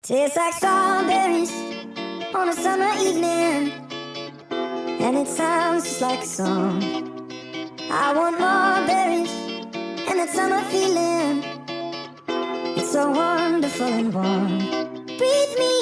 Tastes like strawberries on a summer evening, and it sounds just like a song. I want more berries and that summer feeling. It's so wonderful and warm. Breathe me